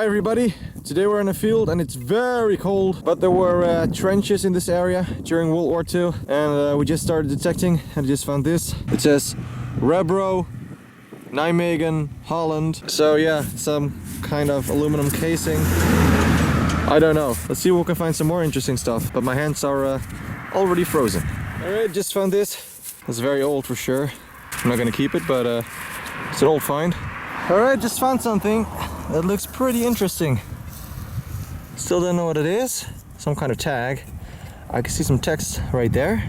Hi everybody, today we're in a field and it's very cold, but there were trenches in this area during World War II, and we just started detecting and just found this. It says Rebro, Nijmegen, Holland. So yeah, some kind of aluminum casing. I don't know, let's see if we can find some more interesting stuff, but my hands are already frozen. Alright, just found this. It's very old for sure. I'm not gonna keep it, but it's an old find. Alright, just found something that looks pretty interesting. Still don't know what it is. Some kind of tag. I can see some text right there.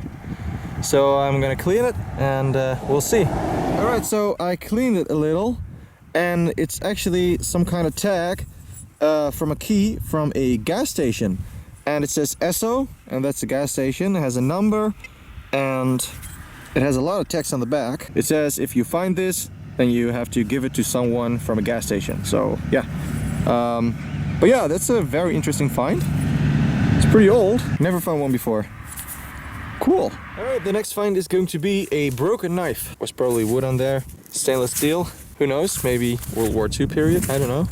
So I'm gonna clean it and we'll see. Alright, so I cleaned it a little and it's actually some kind of tag from a key from a gas station. And it says Esso, and that's a gas station. It has a number and it has a lot of text on the back. It says if you find this, then you have to give it to someone from a gas station. So yeah, but yeah, that's a very interesting find. It's pretty old, never found one before. Cool. All right, the next find is going to be a broken knife. Was probably wood on there, stainless steel, who knows, maybe World War II period, I don't know.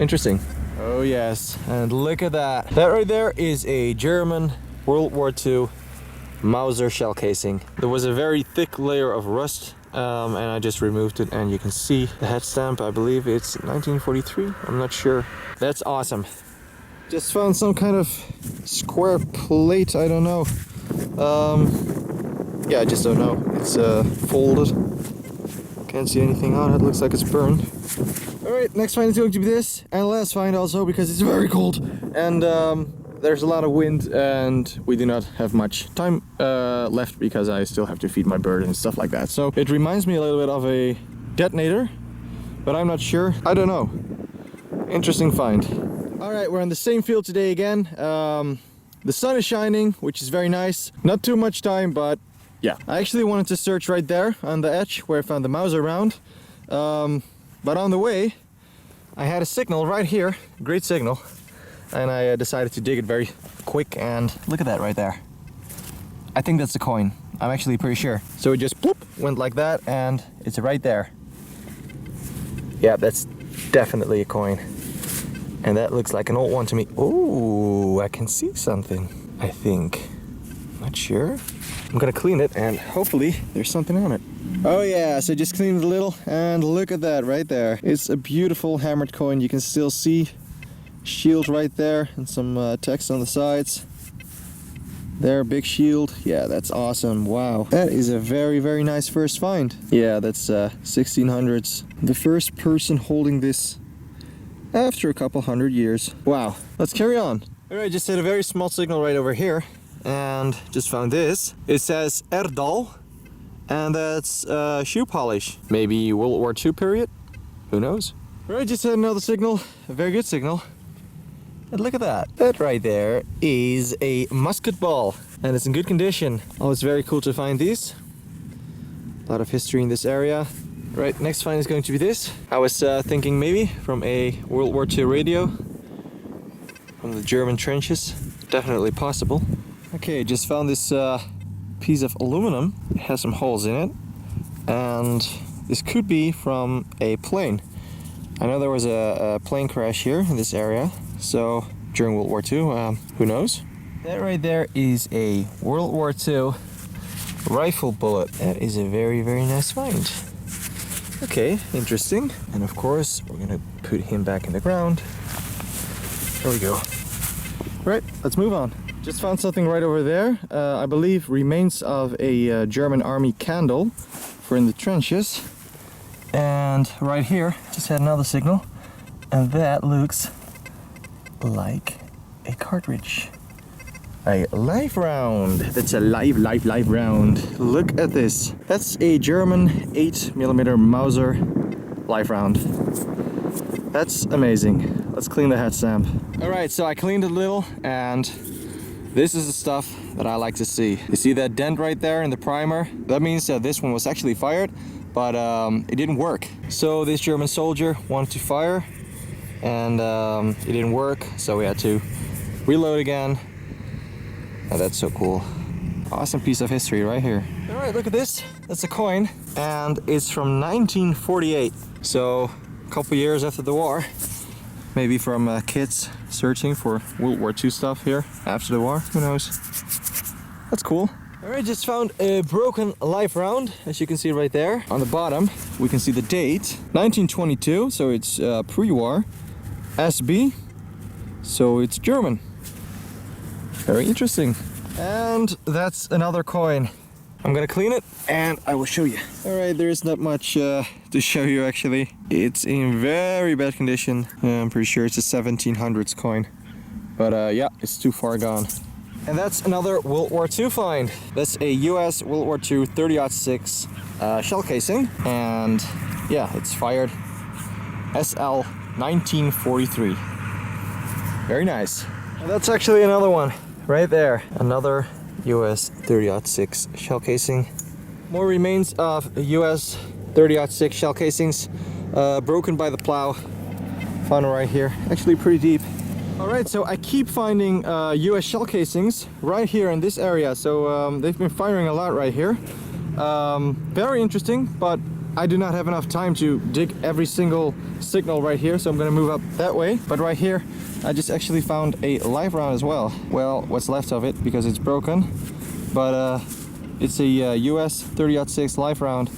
Interesting. Oh yes, and look at that. That right there is a German World War II Mauser shell casing. There was a very thick layer of rust, and I just removed it, and you can see the head stamp. I believe it's 1943, I'm not sure. That's awesome. Just found some kind of square plate, I don't know. Yeah, I just don't know. It's folded. Can't see anything on it, looks like it's burned. Alright, next find is going to be this, and last find also, because it's very cold, and there's a lot of wind, and we do not have much time left because I still have to feed my bird and stuff like that. So it reminds me a little bit of a detonator, but I'm not sure. I don't know. Interesting find. Alright, we're on the same field today again. The sun is shining, which is very nice. Not too much time, but yeah. I actually wanted to search right there on the edge where I found the Mauser round. But on the way, I had a signal right here, great signal. And I decided to dig it very quick, and look at that right there. I think that's a coin. I'm actually pretty sure. So it just bloop, went like that, and it's right there. Yeah, that's definitely a coin. And that looks like an old one to me. Oh, I can see something, I think. Not sure. I'm gonna clean it and hopefully there's something on it. Oh yeah, so just cleaned it a little, and look at that right there. It's a beautiful hammered coin. You can still see shield right there and some text on the sides. There, big shield. Yeah, that's awesome. Wow, that is a very, very nice first find. Yeah, that's 1600s. The first person holding this after a couple hundred years. Wow, let's carry on. All right, just had a very small signal right over here and just found this. It says Erdal, and that's shoe polish. Maybe World War II period? Who knows? All right, just had another signal, a very good signal. And look at that. That right there is a musket ball, and it's in good condition. Oh, it's very cool to find these. A lot of history in this area. Right, next find is going to be this. I was thinking maybe from a World War II radio from the German trenches. Definitely possible. Okay, just found this piece of aluminum. It has some holes in it, and this could be from a plane. I know there was a plane crash here in this area, so during World War II, who knows? That right there is a World War II rifle bullet. That is a very, very nice find. Okay, interesting. And of course, we're gonna put him back in the ground. There we go. Right, let's move on. Just found something right over there. I believe remains of a German army candle for in the trenches. And right here, just had another signal. And that looks like a cartridge. A live round. That's a live round. Look at this. That's a German 8mm Mauser live round. That's amazing. Let's clean the head stamp. Alright, so I cleaned it a little, and this is the stuff that I like to see. You see that dent right there in the primer? That means that this one was actually fired, but it didn't work. So this German soldier wanted to fire, and it didn't work, so we had to reload again. Oh, that's so cool. Awesome piece of history right here. All right, look at this. That's a coin, and it's from 1948. So a couple years after the war. Maybe from kids searching for World War II stuff here after the war, who knows. That's cool. Alright, just found a broken life round, as you can see right there. On the bottom, we can see the date, 1922, so it's pre-war. SB, so it's German. Very interesting. And that's another coin. I'm gonna clean it and I will show you. Alright, there is not much to show you actually. It's in very bad condition. I'm pretty sure it's a 1700s coin. But yeah, it's too far gone. And that's another World War II find. That's a US World War II 30-06 shell casing. And yeah, it's fired SL 1943. Very nice. And that's actually another one right there. Another US 30-06 shell casing. More remains of US 30-06 shell casings broken by the plow. Found right here. Actually pretty deep. Alright, so I keep finding US shell casings right here in this area. So they've been firing a lot right here. Very interesting, but I do not have enough time to dig every single signal right here, so I'm gonna move up that way. But right here, I just actually found a live round as well. Well, what's left of it, because it's broken. But it's a US 30-06 live round,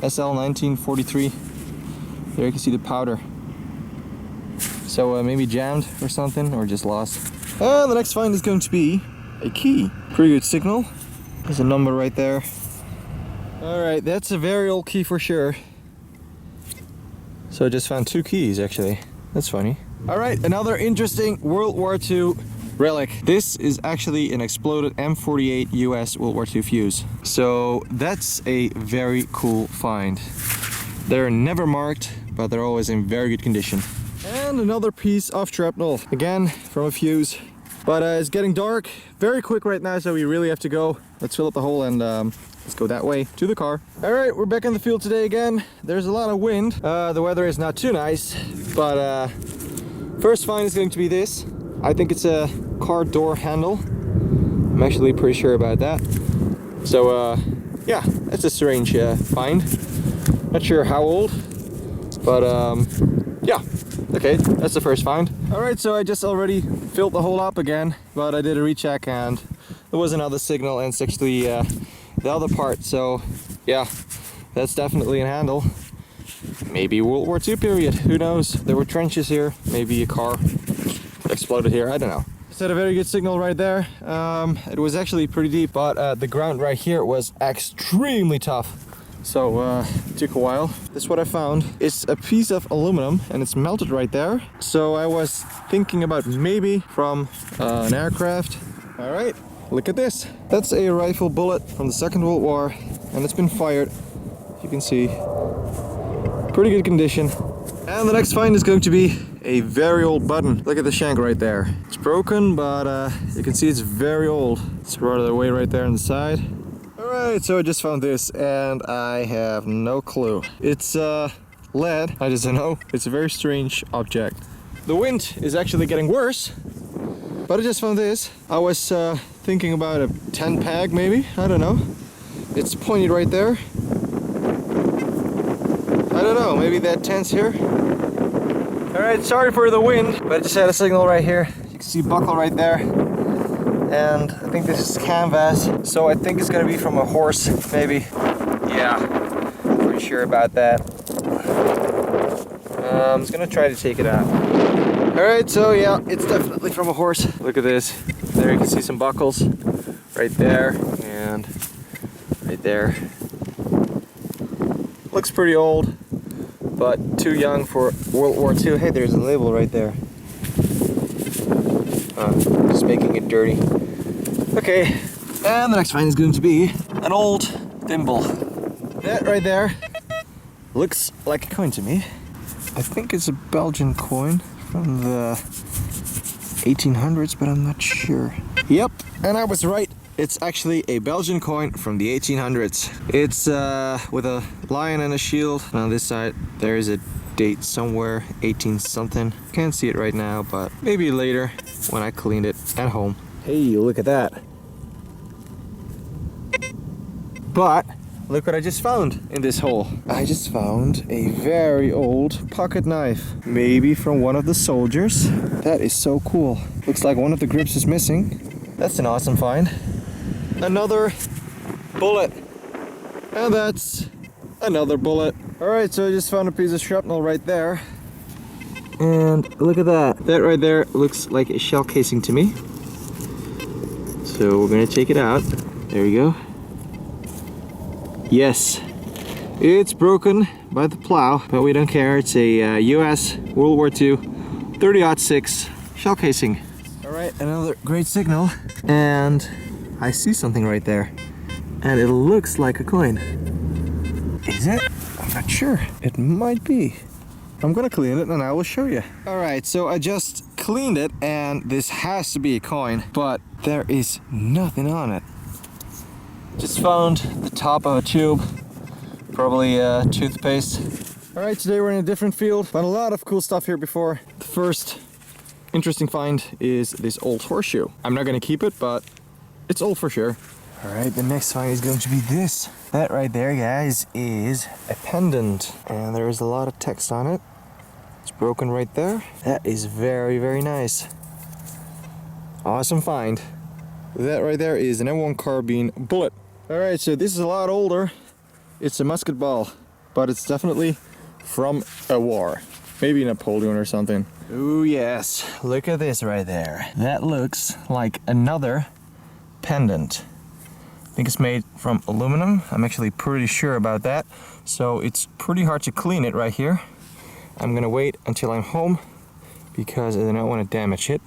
SL 1943. There you can see the powder. So maybe jammed or something, or just lost. And the next find is going to be a key. Pretty good signal. There's a number right there. Alright, that's a very old key for sure. So I just found 2 keys actually. That's funny. Alright, another interesting World War II relic. This is actually an exploded M48 US World War II fuse. So that's a very cool find. They're never marked, but they're always in very good condition. And another piece of shrapnel. Again, from a fuse. But it's getting dark very quick right now, so we really have to go. Let's fill up the hole and let's go that way to the car. Alright, we're back in the field today again. There's a lot of wind. The weather is not too nice, but first find is going to be this. I think it's a car door handle. I'm actually pretty sure about that. So yeah, that's a strange find. Not sure how old, but yeah. Okay, that's the first find. Alright, so I just already filled the hole up again, but I did a recheck and there was another signal, and it's actually the other part. So yeah, that's definitely a handle. Maybe World War II period, who knows? There were trenches here, maybe a car exploded here, I don't know. It's had a very good signal right there. It was actually pretty deep, but the ground right here was extremely tough. So it took a while. This is what I found. It's a piece of aluminum and it's melted right there. So I was thinking about maybe from an aircraft. All right, look at this. That's a rifle bullet from the Second World War, and it's been fired. You can see, pretty good condition. And the next find is going to be a very old button. Look at the shank right there. It's broken, but you can see it's very old. It's rotted away right there on the side. Alright, so I just found this and I have no clue. It's lead, I just don't know. It's a very strange object. The wind is actually getting worse, but I just found this. I was thinking about a 10 peg maybe, I don't know. It's pointed right there. I don't know, maybe that 10's here. Alright, sorry for the wind, but I just had a signal right here. You can see buckle right there. And I think this is canvas, so I think it's gonna be from a horse, maybe. Yeah, pretty sure about that. I'm just gonna try to take it out. Alright, so yeah, it's definitely from a horse. Look at this. There you can see some buckles. Right there, and right there. Looks pretty old, but too young for World War II. Hey, there's a label right there. Just making it dirty. Okay, and the next find is going to be an old thimble. That right there looks like a coin to me. I think it's a Belgian coin from the 1800s, but I'm not sure. Yep, and I was right. It's actually a Belgian coin from the 1800s. It's with a lion and a shield. And on this side, there is a date somewhere, 18 something. Can't see it right now, but maybe later when I cleaned it at home. Hey, look at that. But look what I just found in this hole. I just found a very old pocket knife. Maybe from one of the soldiers. That is so cool. Looks like one of the grips is missing. That's an awesome find. Another bullet. And that's another bullet. Alright, so I just found a piece of shrapnel right there. And look at that. That right there looks like a shell casing to me. So we're gonna take it out. There we go. Yes, it's broken by the plow, but we don't care. It's a US World War II 30-06 shell casing. Alright, another great signal. And I see something right there. And it looks like a coin. Is it? I'm not sure. It might be. I'm gonna clean it and I will show you. Alright, so I just cleaned it and this has to be a coin, but there is nothing on it. Just found the top of a tube, probably toothpaste. Alright, today we're in a different field. Found a lot of cool stuff here before. The first interesting find is this old horseshoe. I'm not gonna keep it, but it's old for sure. Alright, the next find is going to be this. That right there, guys, is a pendant. And there is a lot of text on it. It's broken right there. That is very, very nice. Awesome find. That right there is an M1 Carbine Bullet. Alright, so this is a lot older. It's a musket ball, but it's definitely from a war. Maybe Napoleon or something. Oh yes, look at this right there. That looks like another pendant. I think it's made from aluminum. I'm actually pretty sure about that. So it's pretty hard to clean it right here. I'm gonna wait until I'm home because I don't want to damage it.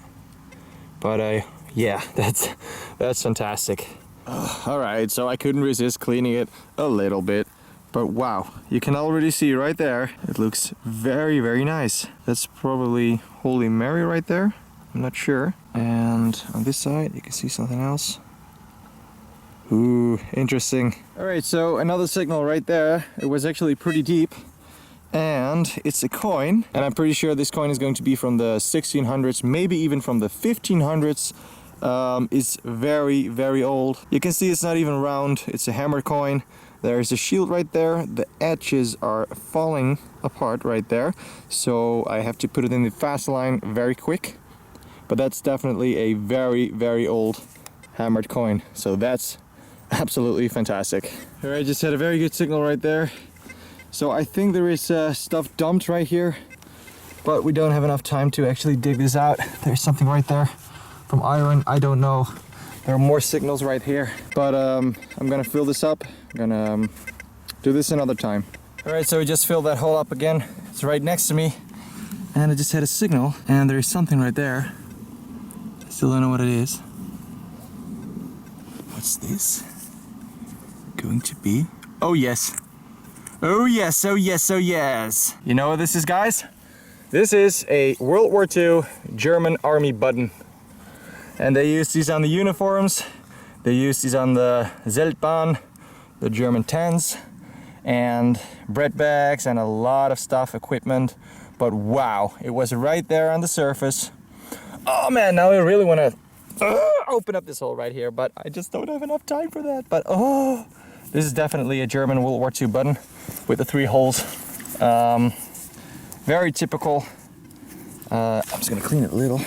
But yeah, that's fantastic. All right, so I couldn't resist cleaning it a little bit. But wow, you can already see right there. It looks very, very nice. That's probably Holy Mary right there. I'm not sure. And on this side, you can see something else. Ooh, interesting. Alright, so another signal right there. It was actually pretty deep. And it's a coin. And I'm pretty sure this coin is going to be from the 1600s, maybe even from the 1500s. It's very, very old. You can see it's not even round. It's a hammered coin. There's a shield right there. The edges are falling apart right there. So I have to put it in the fast line very quick. But that's definitely a very, very old hammered coin. So that's absolutely fantastic. Alright, just had a very good signal right there. So I think there is stuff dumped right here, but we don't have enough time to actually dig this out. There's something right there from iron. I don't know. There are more signals right here, but I'm gonna fill this up. I'm gonna do this another time. Alright, so we just filled that hole up again. It's right next to me, and I just had a signal, and there is something right there. I still don't know what it is. What's this going to be? Oh yes. Oh yes, oh yes, oh yes. You know what this is, guys? This is a World War II German army button. And they use these on the uniforms. They use these on the Zeltbahn, the German tanks, and bread bags and a lot of stuff, equipment. But wow, it was right there on the surface. Oh man, now I really want to open up this hole right here, but I just don't have enough time for that. But oh, this is definitely a German World War II button with the 3 holes. Very typical. I'm just gonna clean it a little.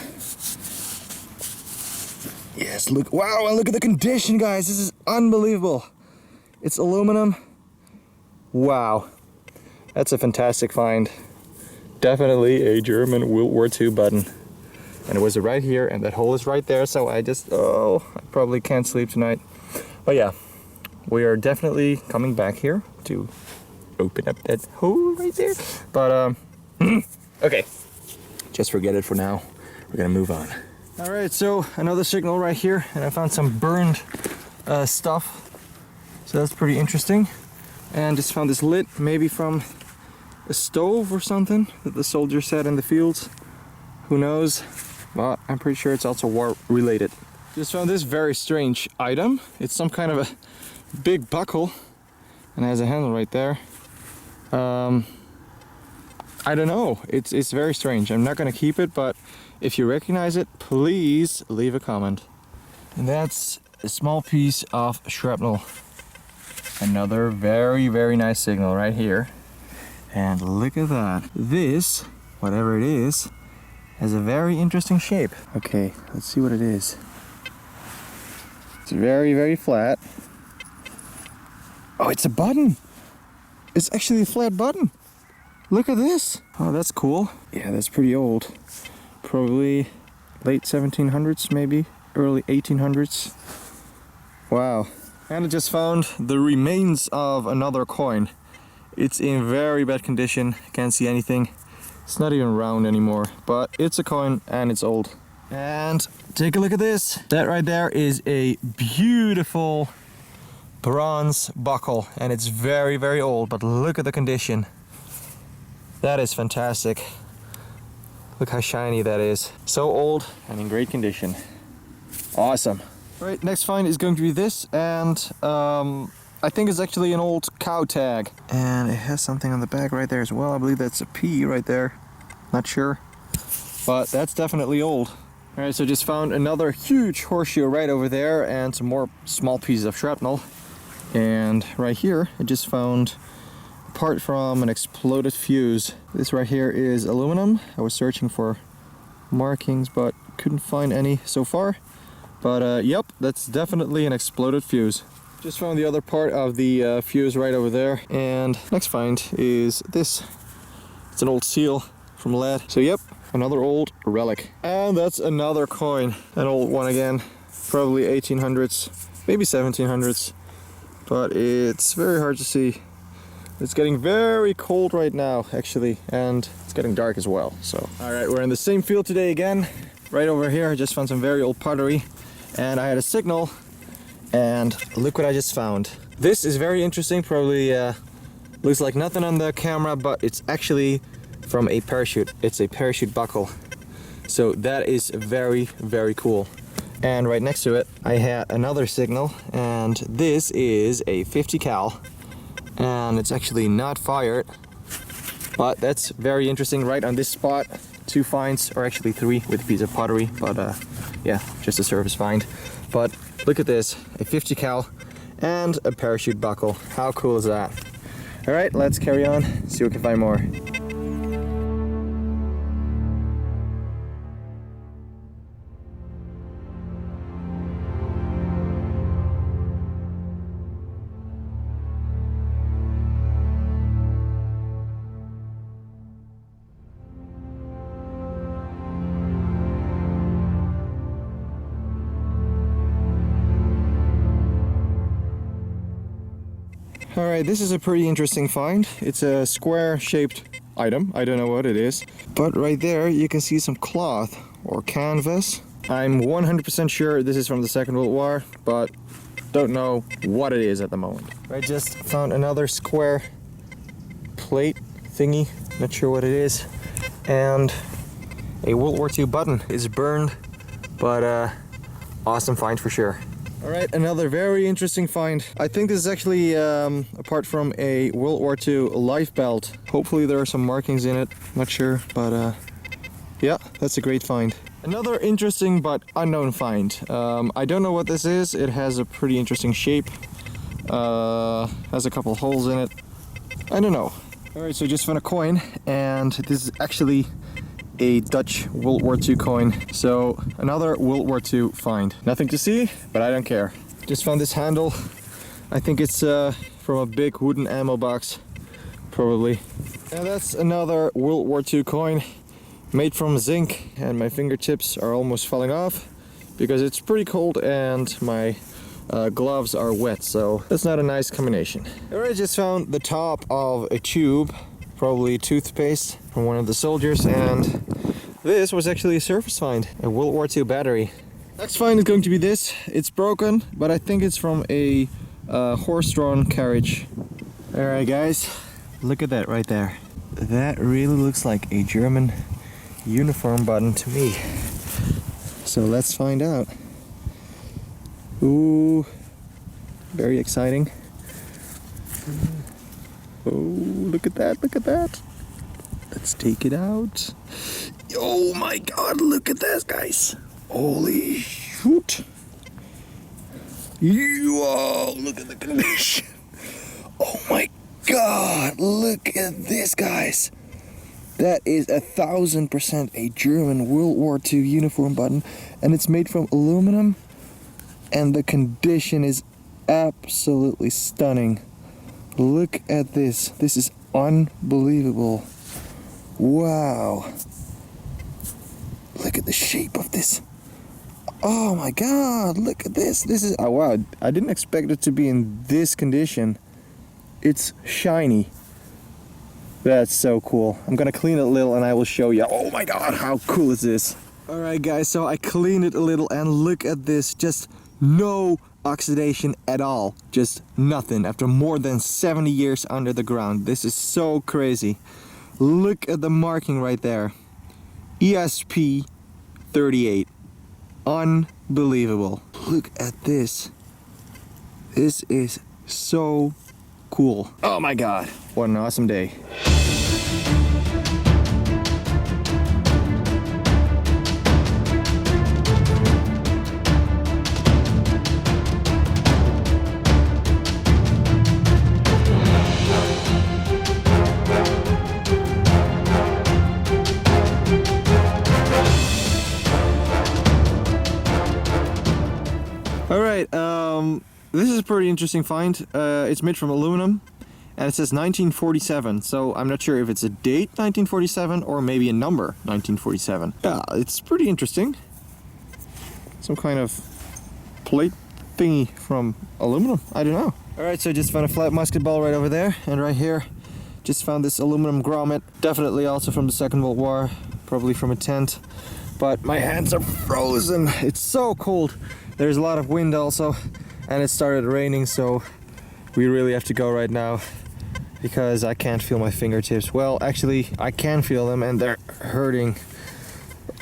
Yes, look, wow, and look at the condition, guys. This is unbelievable. It's aluminum. Wow, that's a fantastic find. Definitely a German World War II button. And it was right here, and that hole is right there, so I probably can't sleep tonight. But yeah, we are definitely coming back here to open up that hole right there. But, okay, just forget it for now. We're gonna move on. All right, so another signal right here, and I found some burned stuff. So that's pretty interesting. And just found this lid, maybe from a stove or something that the soldiers had in the fields. Who knows? But I'm pretty sure it's also war related. Just found this very strange item. It's some kind of a big buckle and has a handle right there. I don't know. It's very strange. I'm not gonna keep it, but if you recognize it, please leave a comment. And that's a small piece of shrapnel. another very, very nice signal right here. And look at that. This, whatever it is, has a very interesting shape. Okay, let's see what it is. It's very, very flat. Oh, it's a button. It's actually a flat button. Look at this. Oh, that's cool. Yeah, that's pretty old. Probably late 1700s, maybe early 1800s. Wow. And I just found the remains of another coin. It's in very bad condition. Can't see anything. It's not even round anymore, but it's a coin and it's old. And take a look at this. That right there is a beautiful bronze buckle, and it's very, very old, but look at the condition. That is fantastic. Look how shiny that is. So old and in great condition. Awesome. Right, next find is going to be this, and I think it's actually an old cow tag. And it has something on the back right there as well. I believe that's a P right there. Not sure, but that's definitely old. All right, so just found another huge horseshoe right over there and some more small pieces of shrapnel. And right here, I just found a part from an exploded fuse. This right here is aluminum. I was searching for markings, but couldn't find any so far. But yep, that's definitely an exploded fuse. Just found the other part of the fuse right over there. And next find is this. It's an old seal from lead. So yep, another old relic. And that's another coin. An old one again. Probably 1800s, maybe 1700s. But it's very hard to see. It's getting very cold right now, actually. And it's getting dark as well, so. All right, we're in the same field today again. Right over here, I just found some very old pottery. And I had a signal, and look what I just found. This is very interesting, probably looks like nothing on the camera, but it's actually from a parachute. It's a parachute buckle. So that is very, very cool. And right next to it, I had another signal, and this is a 50 cal, and it's actually not fired, but that's very interesting. Right on this spot, 2 finds, or actually 3 with a piece of pottery, but yeah, just a surface find. But look at this, a 50 cal and a parachute buckle. How cool is that? All right, let's carry on, see if we can find more. Alright, this is a pretty interesting find. It's a square-shaped item. I don't know what it is. But right there, you can see some cloth or canvas. I'm 100% sure this is from the Second World War, but don't know what it is at the moment. I just found another square plate thingy. Not sure what it is. And a World War II button. It's burned, but awesome find for sure. Alright, another very interesting find. I think this is actually apart from a World War II life belt. Hopefully there are some markings in it, not sure, but yeah, that's a great find. Another interesting but unknown find. I don't know what this is. It has a pretty interesting shape. Has a couple holes in it. I don't know. Alright, so I just found a coin, and this is actually a Dutch World War II coin. So another World War II find. Nothing to see, but I don't care. Just found this handle. I think it's from a big wooden ammo box, probably. And that's another World War II coin made from zinc, and my fingertips are almost falling off because it's pretty cold and my gloves are wet, so that's not a nice combination. I just found the top of a tube, probably toothpaste from one of the soldiers, and this was actually a surface find, a World War II battery. Next find is going to be this. It's broken, but I think it's from a horse-drawn carriage. Alright guys, look at that right there. That really looks like a German uniform button to me. So let's find out. Ooh, very exciting. Oh, look at that, look at that. Let's take it out. Oh my god, look at that, guys. Holy shoot. Whoa, look at the condition. Oh my god, look at this, guys. That is 1000% a German World War II uniform button, and it's made from aluminum, and the condition is absolutely stunning. Look at this. This is unbelievable. Wow. Look at the shape of this. Oh my god, look at this. This is, oh wow, I didn't expect it to be in this condition. It's shiny. That's so cool. I'm gonna clean it a little and I will show you. Oh my god, how cool is this? Alright guys, so I cleaned it a little and look at this. Just no oxidation at all. Just nothing after more than 70 years under the ground. This is so crazy. Look at the marking right there. ESP 38. Unbelievable. Look at this. This is so cool. Oh my god, what an awesome day. Alright, this is a pretty interesting find. It's made from aluminum and it says 1947, so I'm not sure if it's a date 1947 or maybe a number 1947. Yeah, it's pretty interesting. Some kind of plate thingy from aluminum, I don't know. Alright, so I just found a flat musket ball right over there, and right here just found this aluminum grommet, definitely also from the Second World War, probably from a tent. But my hands are frozen, it's so cold. There's a lot of wind also, and it started raining, so we really have to go right now because I can't feel my fingertips. Well, actually, I can feel them and they're hurting.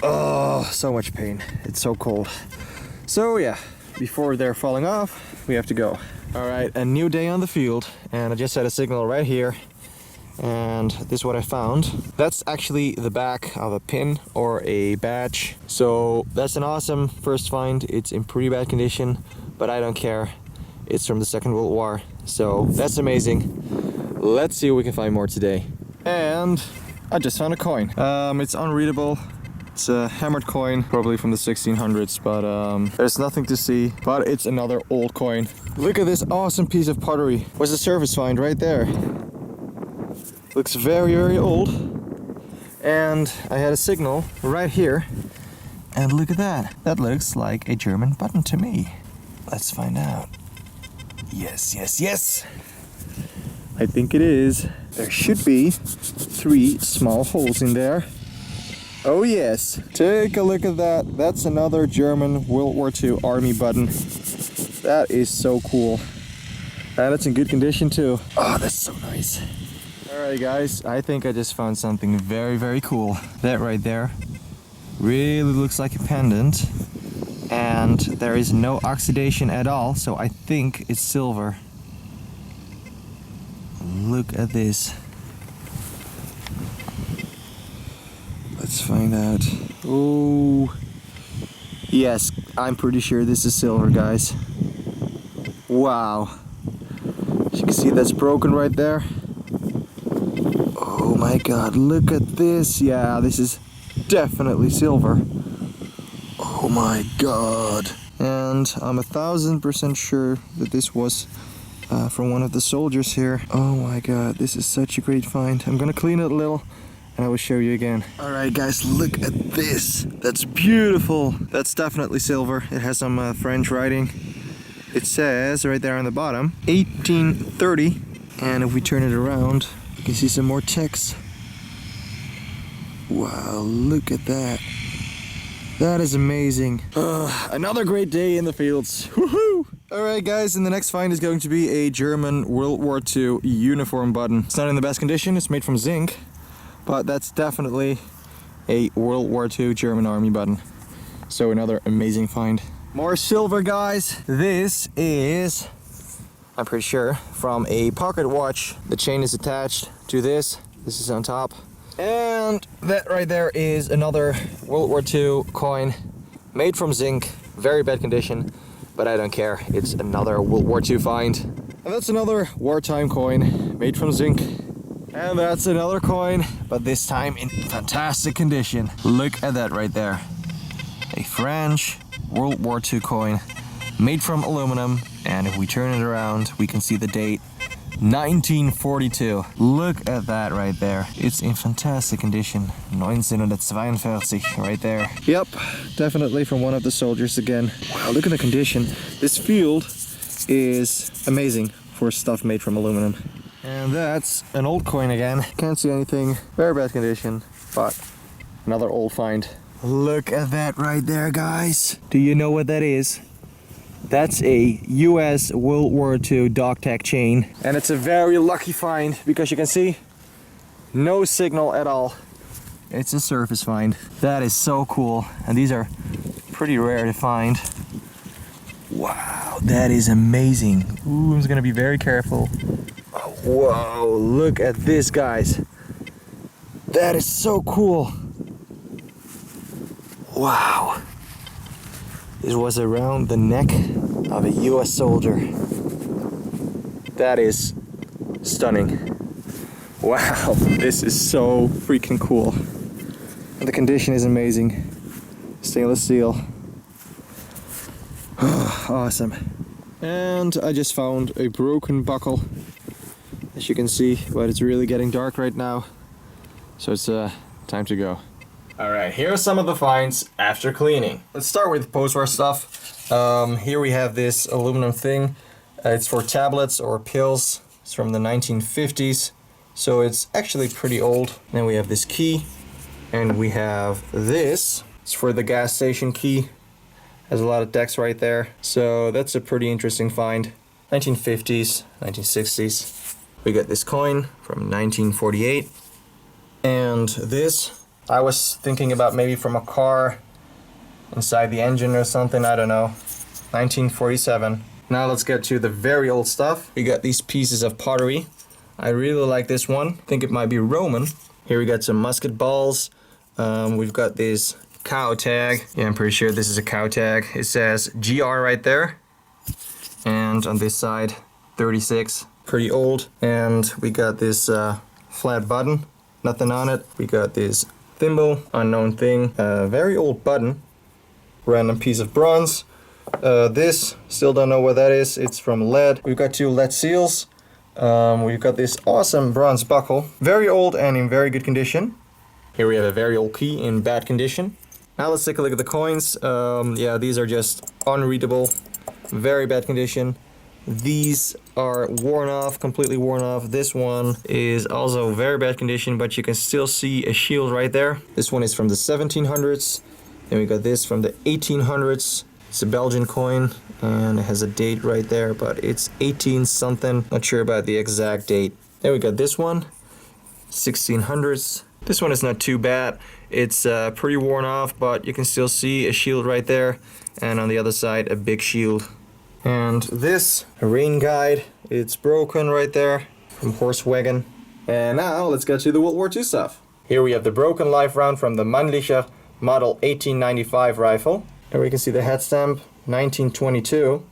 Oh, so much pain. It's so cold. So yeah, before they're falling off, we have to go. All right, a new day on the field, and I just had a signal right here. And this is what I found. That's actually the back of a pin or a badge. So that's an awesome first find. It's in pretty bad condition, but I don't care. It's from the Second World War, so that's amazing. Let's see if we can find more today. And I just found a coin. It's unreadable. It's a hammered coin, probably from the 1600s, but there's nothing to see. But it's another old coin. Look at this awesome piece of pottery. What's the surface find right there? Looks very, very old. And I had a signal right here. And look at that. That looks like a German button to me. Let's find out. Yes, yes, yes. I think it is. There should be 3 small holes in there. Oh yes. Take a look at that. That's another German World War II Army button. That is so cool. And it's in good condition too. Oh, that's so nice. Alright guys, I think I just found something very, very cool. That right there really looks like a pendant, and there is no oxidation at all, so I think it's silver. Look at this. Let's find out. Oh, yes, I'm pretty sure this is silver, guys. Wow. As you can see, that's broken right there. Oh my god, look at this. Yeah, this is definitely silver. Oh my god. And I'm 1000% sure that this was from one of the soldiers here. Oh my god, this is such a great find. I'm gonna clean it a little and I will show you again. Alright guys, look at this. That's beautiful. That's definitely silver. It has some French writing. It says right there on the bottom, 1830. And if we turn it around, you can see some more text. Wow, look at that. That is amazing. Another great day in the fields. Woohoo! Alright guys, and the next find is going to be a German World War II uniform button. It's not in the best condition, it's made from zinc, but that's definitely a World War II German Army button. So another amazing find. More silver, guys. This is, I'm pretty sure, from a pocket watch. The chain is attached to this. This is on top. And that right there is another World War II coin made from zinc. Very bad condition, but I don't care. It's another World War II find. And that's another wartime coin made from zinc. And that's another coin, but this time in fantastic condition. Look at that right there. A French World War II coin made from aluminum. And if we turn it around, we can see the date, 1942. Look at that right there. It's in fantastic condition. 1942 right there. Yep, definitely from one of the soldiers again. Wow, look at the condition. This field is amazing for stuff made from aluminum. And that's an old coin again. Can't see anything. Very bad condition, but another old find. Look at that right there, guys. Do you know what that is? That's a US World War II dog tag chain. And it's a very lucky find because you can see no signal at all. It's a surface find. That is so cool. And these are pretty rare to find. Wow, that is amazing. Ooh, I'm gonna be very careful. Oh, whoa, look at this, guys. That is so cool. Wow. This was around the neck of a US soldier. That is stunning. Wow, this is so freaking cool. And the condition is amazing. Stainless steel. Awesome. And I just found a broken buckle, as you can see, but it's really getting dark right now. So it's time to go. Alright, here are some of the finds after cleaning. Let's start with post-war stuff. Here we have this aluminum thing. It's for tablets or pills. It's from the 1950s. So it's actually pretty old. Then we have this key. And we have this. It's for the gas station key. Has a lot of decks right there. So that's a pretty interesting find. 1950s, 1960s. We got this coin from 1948. And this, I was thinking about maybe from a car inside the engine or something, I don't know. 1947. Now let's get to the very old stuff. We got these pieces of pottery. I really like this one. I think it might be Roman. Here we got some musket balls. We've got this cow tag. Yeah, I'm pretty sure this is a cow tag. It says GR right there. And on this side, 36. Pretty old. And we got this flat button. Nothing on it. We got this thimble, unknown thing. Very old button. Random piece of bronze. This, still don't know what that is. It's from lead. We've got 2 lead seals. We've got this awesome bronze buckle. Very old and in very good condition. Here we have a very old key in bad condition. Now let's take a look at the coins. Yeah, these are just unreadable. Very bad condition. These are worn off, completely worn off. This one is also very bad condition, but you can still see a shield right there. This one is from the 1700s. Then we got this from the 1800s. It's a Belgian coin and it has a date right there, but it's 18 something. Not sure about the exact date. Then we got this one, 1600s. This one is not too bad. It's pretty worn off, but you can still see a shield right there. And on the other side, a big shield. And this, a rain guide, it's broken right there from Horsewagen. And now let's get to the World War II stuff. Here we have the broken life round from the Mannlicher model 1895 rifle. And we can see the head stamp, 1922.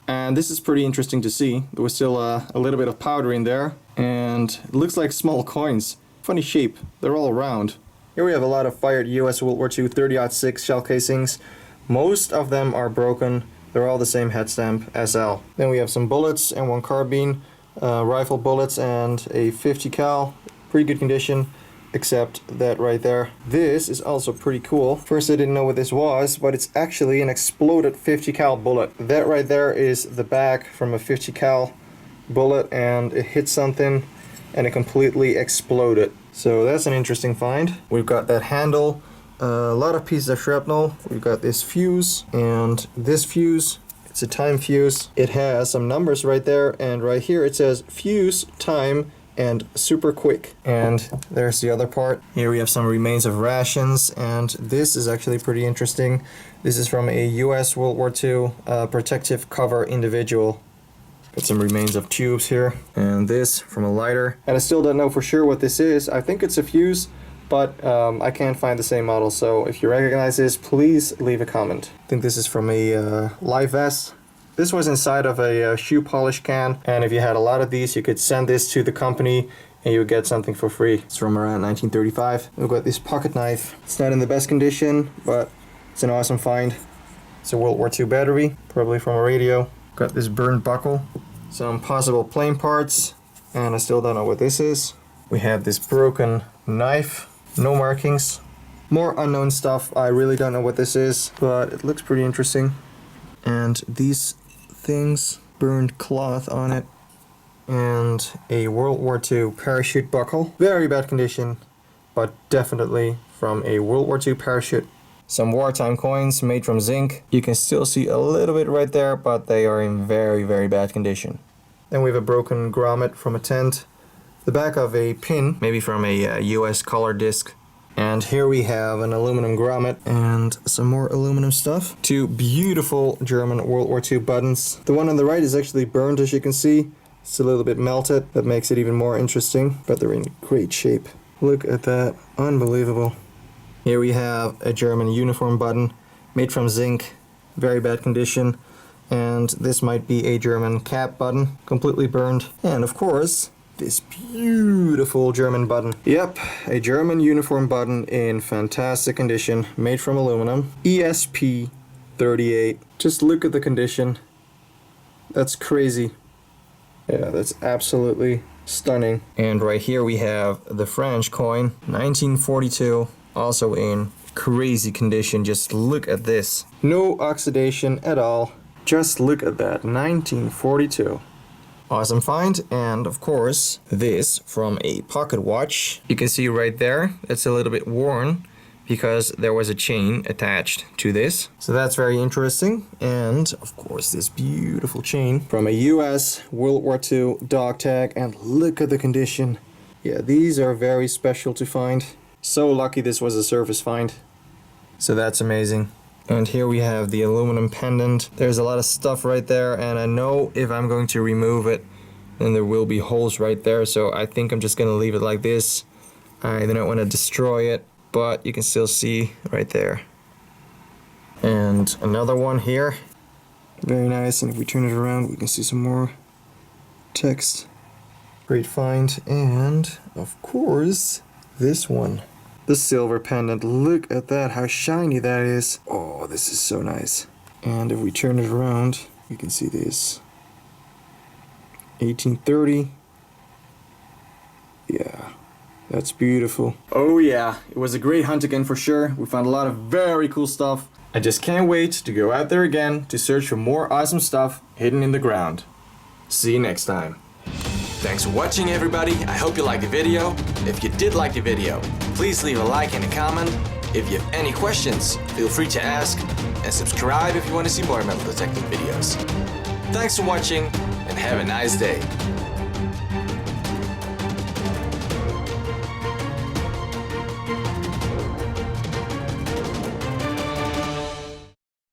And this is pretty interesting to see. There was still a little bit of powder in there. And it looks like small coins. Funny shape, they're all round. Here we have a lot of fired US World War II 30-06 shell casings. Most of them are broken. They're all the same head stamp, SL. Then we have some bullets and 1 carbine, rifle bullets and a 50 cal. Pretty good condition, except that right there. This is also pretty cool. First I didn't know what this was, but it's actually an exploded 50 cal bullet. That right there is the back from a 50 cal bullet, and it hit something and it completely exploded. So that's an interesting find. We've got that handle. A lot of pieces of shrapnel. We've got this fuse and this fuse. It's a time fuse. It has some numbers right there, and right here it says fuse, time, and super quick. And there's the other part. Here we have some remains of rations, and this is actually pretty interesting. This is from a US World War II protective cover individual. Got some remains of tubes here, and this from a lighter. And I still don't know for sure what this is. I think it's a fuse, but I can't find the same model, so if you recognize this, please leave a comment. I think this is from a life vest. This was inside of a shoe polish can, and if you had a lot of these, you could send this to the company and you would get something for free. It's from around 1935. We've got this pocket knife. It's not in the best condition, but it's an awesome find. It's a World War II battery, probably from a radio. Got this burned buckle, some possible plane parts, and I still don't know what this is. We have this broken knife, no markings. More unknown stuff. I really don't know what this is, but it looks pretty interesting. And these things, burned cloth on it, and a World War II parachute buckle. Very bad condition, but definitely from a World War II parachute. Some wartime coins made from zinc. You can still see a little bit right there, but they are in very, very bad condition. Then we have a broken grommet from a tent. The back of a pin, maybe from a US color disc. And here we have an aluminum grommet and some more aluminum stuff. Two beautiful German World War II buttons. The one on the right is actually burned, as you can see. It's a little bit melted. That makes it even more interesting, but they're in great shape. Look at that. Unbelievable. Here we have a German uniform button made from zinc. Very bad condition. And this might be a German cap button, completely burned. And of course, this beautiful German button. Yep, a German uniform button in fantastic condition, made from aluminum. ESP 38. Just look at the condition. That's crazy. Yeah, that's absolutely stunning. And right here we have the French coin, 1942, also in crazy condition. Just look at this. No oxidation at all. Just look at that, 1942. Awesome find. And of course, this from a pocket watch. You can see right there, it's a little bit worn because there was a chain attached to this. So that's very interesting. And of course, this beautiful chain from a US World War II dog tag. And look at the condition. Yeah, these are very special to find. So lucky this was a surface find. So that's amazing. And here we have the aluminum pendant. There's a lot of stuff right there, and I know if I'm going to remove it, then there will be holes right there. So I think I'm just gonna leave it like this. I don't want to destroy it, but you can still see right there. And another one here. Very nice, and if we turn it around, we can see some more text. Great find. And of course, this one. The silver pendant. Look at that, how shiny that is. Oh, this is so nice. And if we turn it around, we can see this. 1830. Yeah, that's beautiful. Oh yeah, it was a great hunt again for sure. We found a lot of very cool stuff. I just can't wait to go out there again to search for more awesome stuff hidden in the ground. See you next time. Thanks for watching, everybody. I hope you liked the video. If you did like the video, please leave a like and a comment. If you have any questions, feel free to ask, and subscribe if you want to see more metal detecting videos. Thanks for watching, and have a nice day.